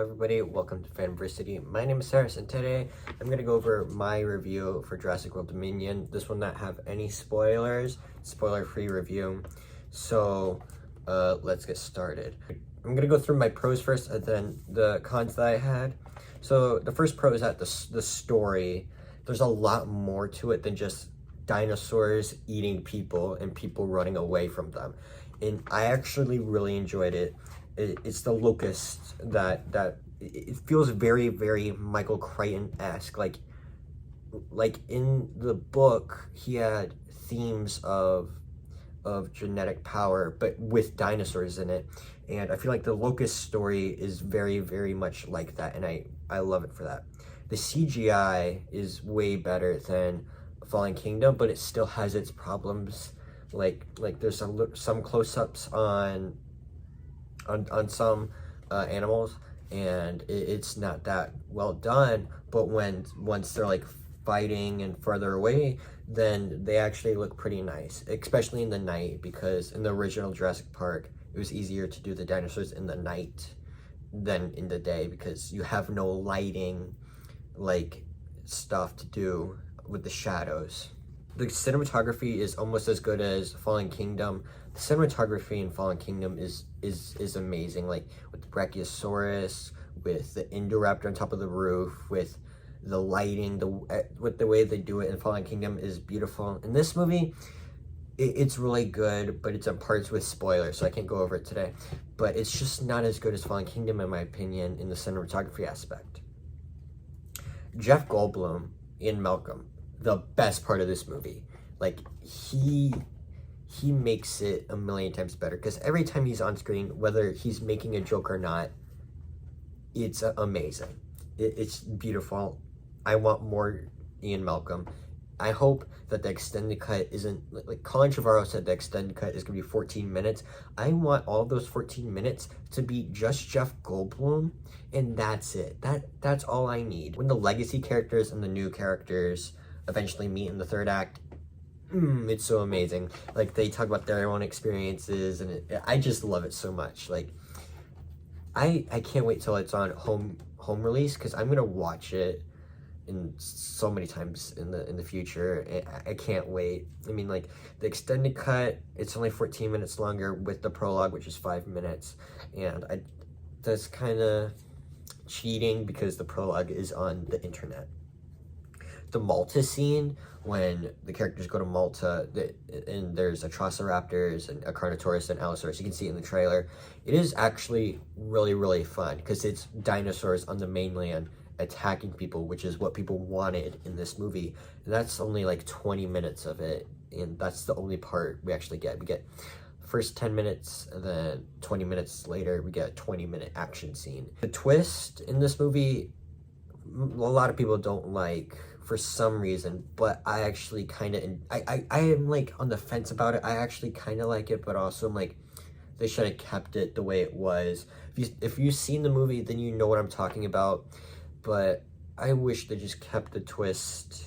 everybody, welcome to Fanversity. My name is Saris, and today I'm going to go over my review for Jurassic World Dominion. This will not have any spoilers, spoiler-free review. So, let's get started. I'm going to go through my pros first, and then the cons that I had. So, the first pro is that the story, there's a lot more to it than just dinosaurs eating people and people running away from them. And I actually really enjoyed it. It's the locust that it feels very, very Michael Crichton-esque. Like in the book, he had themes of genetic power, but with dinosaurs in it. And I feel like the locust story is very, very much like that, and I love it for that. The CGI is way better than Fallen Kingdom, but it still has its problems. Like there's some close-ups on some animals, and it's not that well done, but once they're like fighting and further away, then they actually look pretty nice, especially in the night, because in the original Jurassic Park it was easier to do the dinosaurs in the night than in the day, because you have no lighting like stuff to do with the shadows. The cinematography is almost as good as Fallen Kingdom. The cinematography in Fallen Kingdom is amazing, like with the Brachiosaurus, with the Indoraptor on top of the roof, with the lighting, with the way they do it in Fallen Kingdom is beautiful. In this movie, it's really good, but it's on parts with spoilers, so I can't go over it today. But it's just not as good as Fallen Kingdom, in my opinion, in the cinematography aspect. Jeff Goldblum in Malcolm, the best part of this movie. Like, he makes it a million times better, because every time he's on screen, whether he's making a joke or not, it's amazing. It's beautiful. I want more Ian Malcolm. I hope that the extended cut isn't, like Colin Trevorrow said, the extended cut is going to be 14 minutes. I want all those 14 minutes to be just Jeff Goldblum, and that's it. That's all I need. When the legacy characters and the new characters eventually meet in the third act, it's so amazing. Like, they talk about their own experiences, and I just love it so much. Like, I can't wait till it's on home release, because I'm gonna watch it in so many times in the future. I can't wait. I mean, like, the extended cut, it's only 14 minutes longer with the prologue, which is 5 minutes, and that's kind of cheating because the prologue is on the internet. The Malta scene, when the characters go to Malta, and there's Atrociraptors and a Carnotaurus and Allosaurus, you can see it in the trailer. It is actually really, really fun, because it's dinosaurs on the mainland attacking people, which is what people wanted in this movie. And that's only like 20 minutes of it, and that's the only part we actually get. We get the first 10 minutes, and then 20 minutes later, we get a 20-minute action scene. The twist in this movie, a lot of people don't like for some reason, but I actually kind of, I am like on the fence about it. I actually kind of like it, but also I'm like, they should have kept it the way it was. If you've seen the movie, then you know what I'm talking about, but I wish they just kept the twist.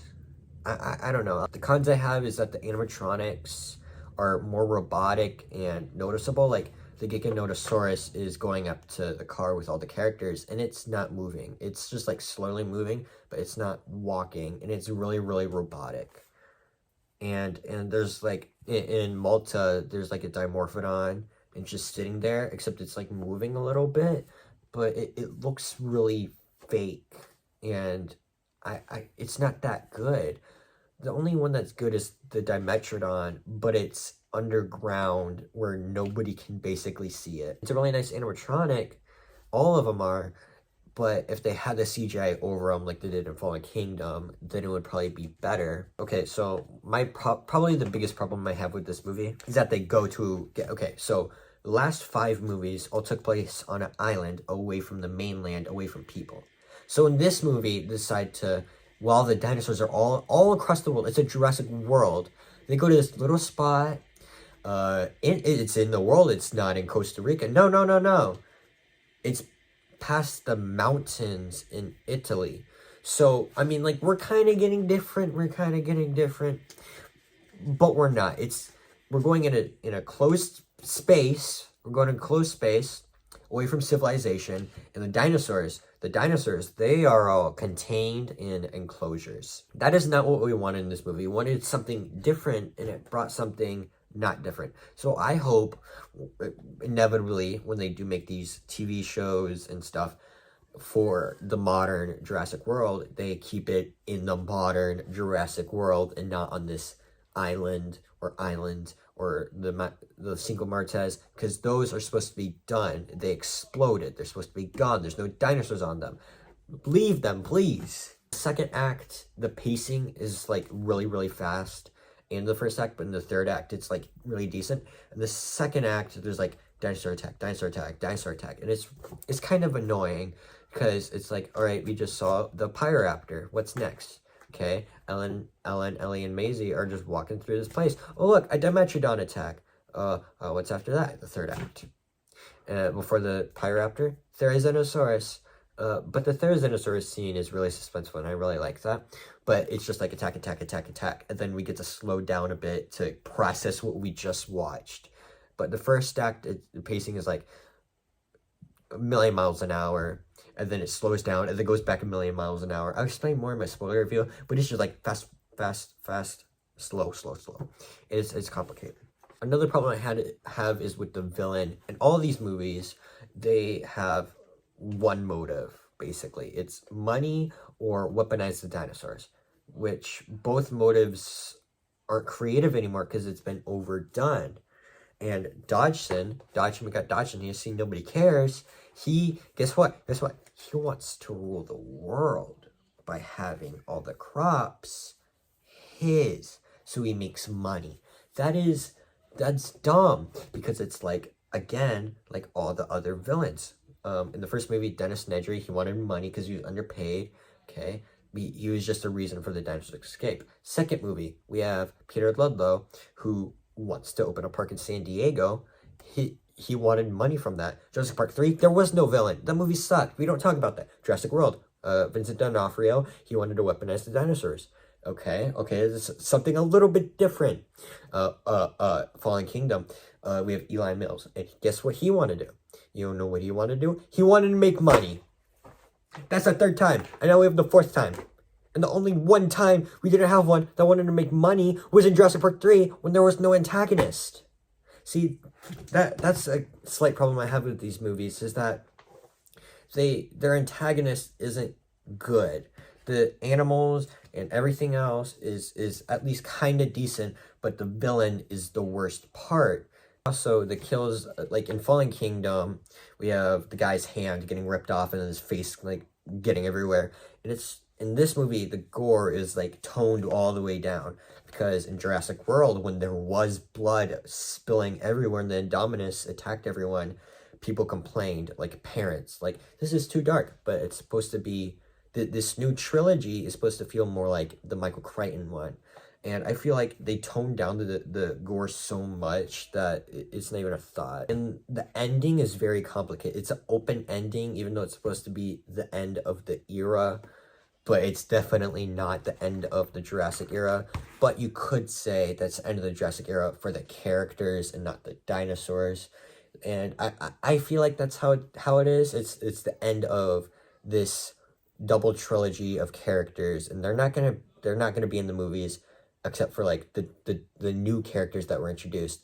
I don't know. The cons I have is that the animatronics are more robotic and noticeable. Like, the Giganotosaurus is going up to the car with all the characters, and it's not moving. It's just like slowly moving, but it's not walking, and it's really, really robotic. And there's like, in Malta, there's like a Dimorphodon, and just sitting there, except it's like moving a little bit, but it looks really fake, and it's not that good. The only one that's good is the Dimetrodon, but it's underground where nobody can basically see it. It's a really nice animatronic, all of them are, but if they had the CGI over them like they did in Fallen Kingdom, then it would probably be better. Okay, so my probably the biggest problem I have with this movie is that they go to so the last 5 movies all took place on an island away from the mainland, away from people. So in this movie, they decide to, while the dinosaurs are all across the world, it's a Jurassic World, they go to this little spot. It's in the world, it's not in Costa Rica. No. It's past the mountains in Italy. So, I mean, like, we're kind of getting different, but we're not. We're going in a closed space. We're going in a closed space. away from civilization, and the dinosaurs, they are all contained in enclosures. That is not what we wanted in this movie. We wanted something different, and it brought something not different. So I hope, inevitably, when they do make these TV shows and stuff for the modern Jurassic World, they keep it in the modern Jurassic World and not on this island or the Cinco Martes, because those are supposed to be done. They exploded. They're supposed to be gone. There's no dinosaurs on them. Leave them, please. Second act, the pacing is like really fast in the first act, but in the third act, it's like really decent. And the second act, there's like dinosaur attack, and it's kind of annoying because it's like, all right, we just saw the Pyroraptor. What's next? Okay, Ellen, Ellie, and Maisie are just walking through this place. Oh, look, a Dimetrodon attack. What's after that? The third act. Before the Pyroraptor, Therizinosaurus. But the Therizinosaurus scene is really suspenseful, and I really like that. But it's just like attack, and then we get to slow down a bit to process what we just watched. But the first act, the pacing is like a million miles an hour, and then it slows down, and then goes back a million miles an hour. I'll explain more in my spoiler review, but it's just like fast, slow. It's complicated. Another problem I have is with the villain. In all these movies, they have one motive, basically. It's money or weaponize the dinosaurs, which both motives aren't creative anymore because it's been overdone. And Dodgson, he has seen nobody cares. Guess what? He wants to rule the world by having all the crops his, so he makes money. That's dumb, because it's like, again, like all the other villains. In the first movie, Dennis Nedry, he wanted money because he was underpaid. Okay, he was just a reason for the dinosaurs to escape. Second movie, we have Peter Ludlow, who wants to open a park in San Diego. He wanted money from that. Jurassic Park 3, there was no villain. That movie sucked. We don't talk about that. Jurassic World, Vincent D'Onofrio, he wanted to weaponize the dinosaurs. Okay, this is something a little bit different. Fallen Kingdom, we have Eli Mills, and guess what he wanted to do? You don't know what he wanted to do? He wanted to make money. That's the third time, and now we have the fourth time. And the only one time we didn't have one that wanted to make money was in Jurassic Park 3 when there was no antagonist. See, that's a slight problem I have with these movies, is that their antagonist isn't good. The animals and everything else is at least kind of decent, but the villain is the worst part. Also, the kills, like in Fallen Kingdom, we have the guy's hand getting ripped off and his face like getting everywhere. And it's in this movie, the gore is like toned all the way down, because in Jurassic World, when there was blood spilling everywhere and the Indominus attacked everyone, people complained, like parents, like, this is too dark. But it's supposed to be, this new trilogy is supposed to feel more like the Michael Crichton one. And I feel like they toned down the gore so much that it's not even a thought. And the ending is very complicated. It's an open ending, even though it's supposed to be the end of the era. But it's definitely not the end of the Jurassic era. But you could say that's the end of the Jurassic era for the characters and not the dinosaurs. And I feel like that's how it is. It's the end of this double trilogy of characters, and they're not gonna be in the movies except for like the new characters that were introduced.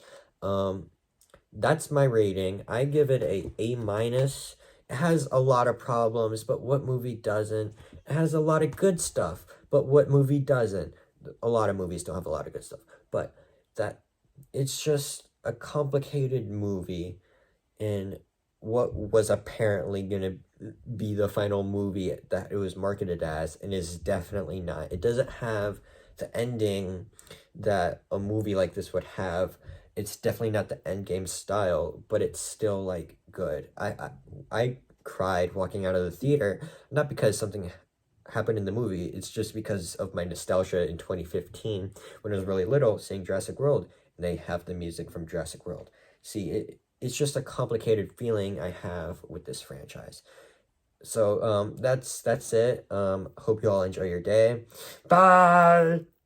That's my rating. I give it A minus. It has a lot of problems, but what movie doesn't? It has a lot of good stuff, but what movie doesn't? A lot of movies don't have a lot of good stuff, but it's just a complicated movie in what was apparently gonna be the final movie that it was marketed as, and is definitely not. It doesn't have the ending that a movie like this would have. It's definitely not the Endgame style, but it's still like good. I cried walking out of the theater, not because something happened in the movie. It's just because of my nostalgia in 2015 when I was really little, seeing Jurassic World, and they have the music from Jurassic World. See, it's just a complicated feeling I have with this franchise. So that's it. Hope you all enjoy your day. Bye.